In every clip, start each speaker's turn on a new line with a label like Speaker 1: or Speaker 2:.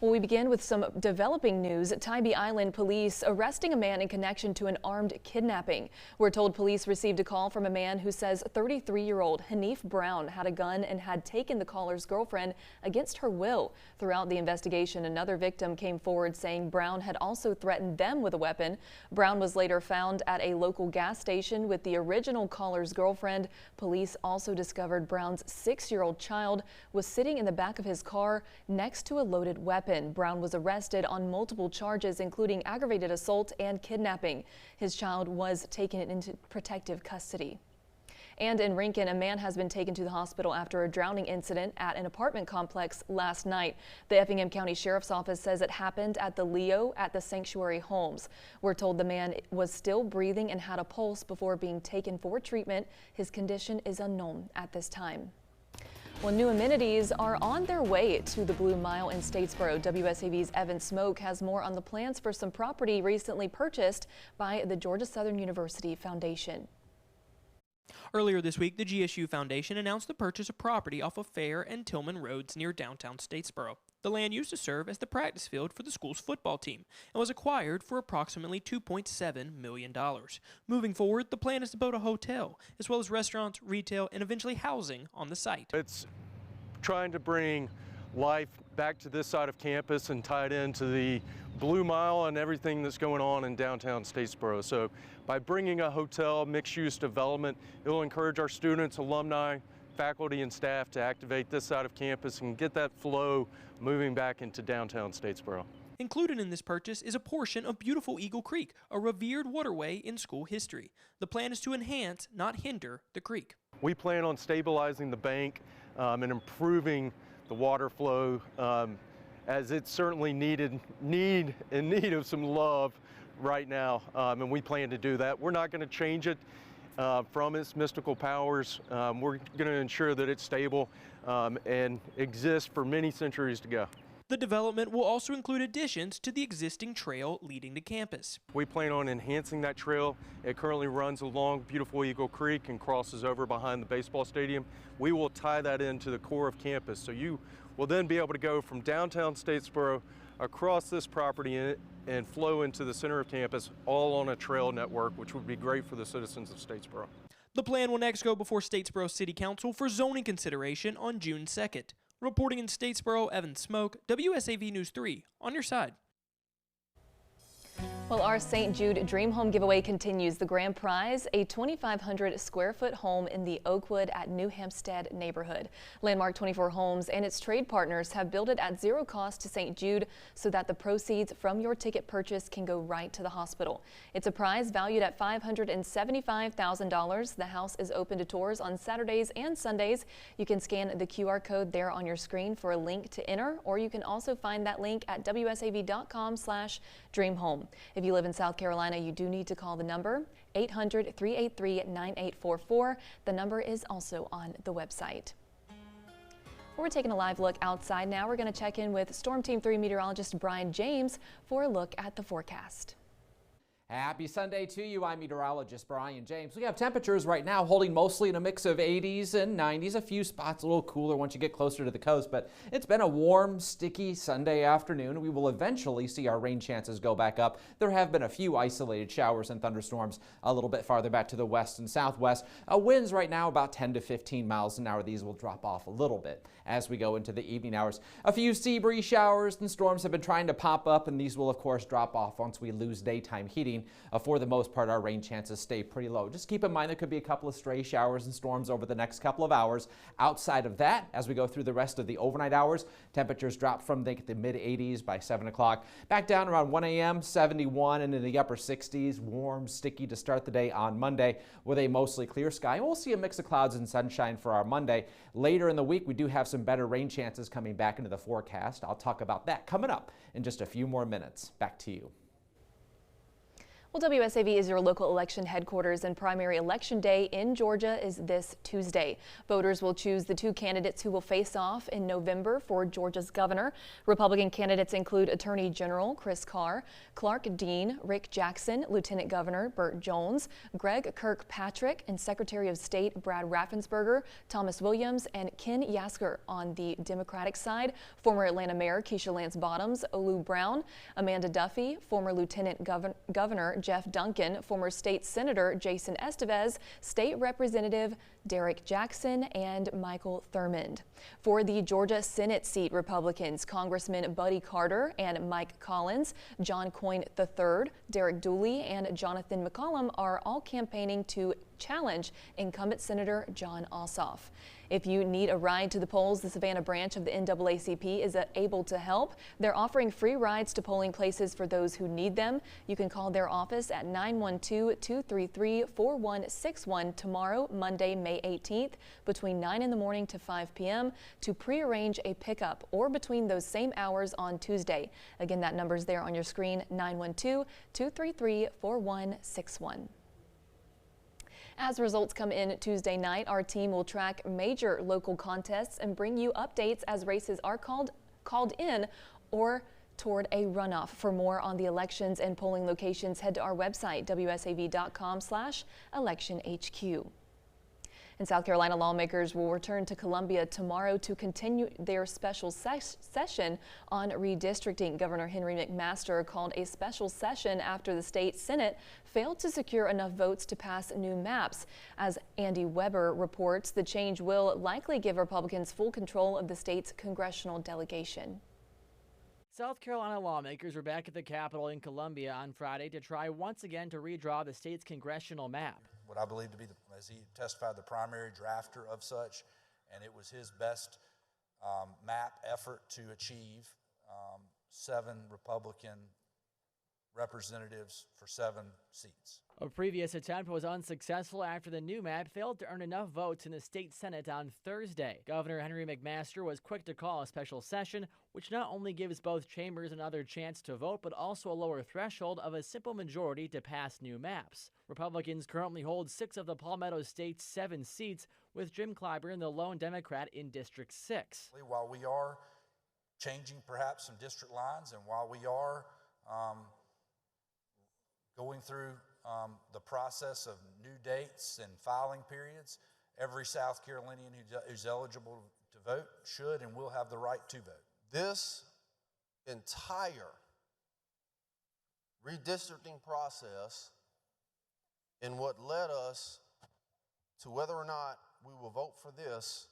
Speaker 1: Well, we begin with some developing news. Tybee Island police arresting a man in connection to an armed kidnapping. We're told police received a call from a man who says 33-year-old Hanif Brown had a gun and had taken the caller's girlfriend against her will. Throughout the investigation, another victim came forward saying Brown had also threatened them with a weapon. Brown was later found at a local gas station with the original caller's girlfriend. Police also discovered Brown's 6-year-old child was sitting in the back of his car next to a loaded weapon. Brown was arrested on multiple charges, including aggravated assault and kidnapping. His child was taken into protective custody. And in Rincon, a man has been taken to the hospital after a drowning incident at an apartment complex last night. The Effingham County Sheriff's Office says it happened at the Leo at the Sanctuary Homes. We're told the man was still breathing and had a pulse before being taken for treatment. His condition is unknown at this time. Well, new amenities are on their way to the Blue Mile in Statesboro. WSAV's Evan Smoke has more on the plans for some property recently purchased by the Georgia Southern University Foundation.
Speaker 2: Earlier this week, the GSU Foundation announced the purchase of property off of Fair and Tillman Roads near downtown Statesboro. The land used to serve as the practice field for the school's football team and was acquired for approximately $2.7 million. Moving forward, the plan is to build a hotel, as well as restaurants, retail, and eventually housing on the site.
Speaker 3: It's trying to bring life back to this side of campus and tie it into the Blue Mile and everything that's going on in downtown Statesboro. So by bringing a hotel, mixed-use development, it will encourage our students, alumni, faculty, and staff to activate this side of campus and get that flow moving back into downtown Statesboro.
Speaker 2: Included in this purchase is a portion of beautiful Eagle Creek, a revered waterway in school history. The plan is to enhance, not hinder, the creek.
Speaker 3: We plan on stabilizing the bank and improving the water flow, as it's certainly in need of some love right now, and we plan to do that. We're not going to change it from its mystical powers. We're going to ensure that it's stable and exists for many centuries to go.
Speaker 2: The development will also include additions to the existing trail leading to campus.
Speaker 3: We plan on enhancing that trail. It currently runs along beautiful Eagle Creek and crosses over behind the baseball stadium. We will tie that into the core of campus, so you will then be able to go from downtown Statesboro across this property and flow into the center of campus, all on a trail network, which would be great for the citizens of Statesboro.
Speaker 2: The plan will next go before Statesboro City Council for zoning consideration on June 2nd. Reporting in Statesboro, Evan Smoke, WSAV News 3, on your side.
Speaker 1: Well, our St. Jude Dream Home giveaway continues. The grand prize, a 2,500 square foot home in the Oakwood at New Hampstead neighborhood. Landmark 24 Homes and its trade partners have built it at zero cost to St. Jude so that the proceeds from your ticket purchase can go right to the hospital. It's a prize valued at $575,000. The house is open to tours on Saturdays and Sundays. You can scan the QR code there on your screen for a link to enter, or you can also find that link at wsav.com/dreamhome. If you live in South Carolina, you do need to call the number 800-383-9844. The number is also on the website. We're taking a live look outside now. We're going to check in with Storm Team 3 meteorologist Brian James for a look at the forecast.
Speaker 4: Happy Sunday to you. I'm meteorologist Brian James. We have temperatures right now holding mostly in a mix of 80s and 90s. A few spots a little cooler once you get closer to the coast, but it's been a warm, sticky Sunday afternoon. We will eventually see our rain chances go back up. There have been a few isolated showers and thunderstorms a little bit farther back to the west and southwest. Winds right now about 10 to 15 miles an hour. These will drop off a little bit as we go into the evening hours. A few sea breeze showers and storms have been trying to pop up, and these will of course drop off once we lose daytime heating. For the most part, our rain chances stay pretty low. Just keep in mind there could be a couple of stray showers and storms over the next couple of hours. Outside of that, as we go through the rest of the overnight hours, temperatures drop from the mid 80s by 7 o'clock. Back down around 1 a.m., 71 and in the upper 60s. Warm, sticky to start the day on Monday with a mostly clear sky. We'll see a mix of clouds and sunshine for our Monday. Later in the week, we do have some better rain chances coming back into the forecast. I'll talk about that coming up in just a few more minutes. Back to you.
Speaker 1: Well, WSAV is your local election headquarters, and primary election day in Georgia is this Tuesday. Voters will choose the two candidates who will face off in November for Georgia's governor. Republican candidates include Attorney General Chris Carr, Clark Dean, Rick Jackson, Lieutenant Governor Burt Jones, Greg Kirkpatrick, and Secretary of State Brad Raffensperger, Thomas Williams, and Ken Yasker. On the Democratic side, former Atlanta Mayor Keisha Lance Bottoms, Olu Brown, Amanda Duffy, former Lieutenant Governor Jeff Duncan, former State Senator Jason Estevez, State Representative Derek Jackson, and Michael Thurmond. For the Georgia Senate seat, Republicans Congressman Buddy Carter and Mike Collins, John Coyne III, Derek Dooley, and Jonathan McCollum are all campaigning to challenge incumbent Senator Jon Ossoff. If you need a ride to the polls, the Savannah branch of the NAACP is able to help. They're offering free rides to polling places for those who need them. You can call their office at 912-233-4161 tomorrow, Monday, May 18th, between 9 in the morning to 5 p.m. to prearrange a pickup, or between those same hours on Tuesday. Again, that number's there on your screen, 912-233-4161. As results come in Tuesday night, our team will track major local contests and bring you updates as races are called in or toward a runoff. For more on the elections and polling locations, head to our website, wsav.com/electionhq. In South Carolina, lawmakers will return to Columbia tomorrow to continue their special session on redistricting. Governor Henry McMaster called a special session after the state Senate failed to secure enough votes to pass new maps. As Andy Weber reports, the change will likely give Republicans full control of the state's congressional delegation.
Speaker 5: South Carolina lawmakers were back at the Capitol in Columbia on Friday to try once again to redraw the state's congressional map.
Speaker 6: What I believe to be, as he testified, the primary drafter of such, and it was his best map effort to achieve 7 Republican representatives for 7 seats.
Speaker 5: A previous attempt was unsuccessful after the new map failed to earn enough votes in the state Senate on Thursday. Governor Henry McMaster was quick to call a special session, which not only gives both chambers another chance to vote, but also a lower threshold of a simple majority to pass new maps. Republicans currently hold 6 of the Palmetto State's 7 seats, with Jim Clyburn the lone Democrat in District 6.
Speaker 6: While we are changing perhaps some district lines, and while we are going through the process of new dates and filing periods, every South Carolinian who's eligible to vote should and will have the right to vote.
Speaker 7: This entire redistricting process and what led us to whether or not we will vote for this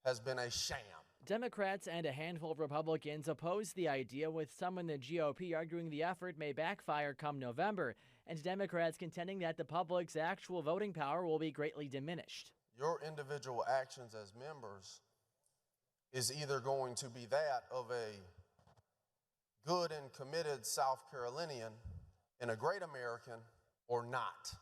Speaker 7: has been a sham.
Speaker 5: Democrats and a handful of Republicans oppose the idea, with some in the GOP arguing the effort may backfire come November, and Democrats contending that the public's actual voting power will be greatly diminished.
Speaker 7: Your individual actions as members is either going to be that of a good and committed South Carolinian and a great American, or not.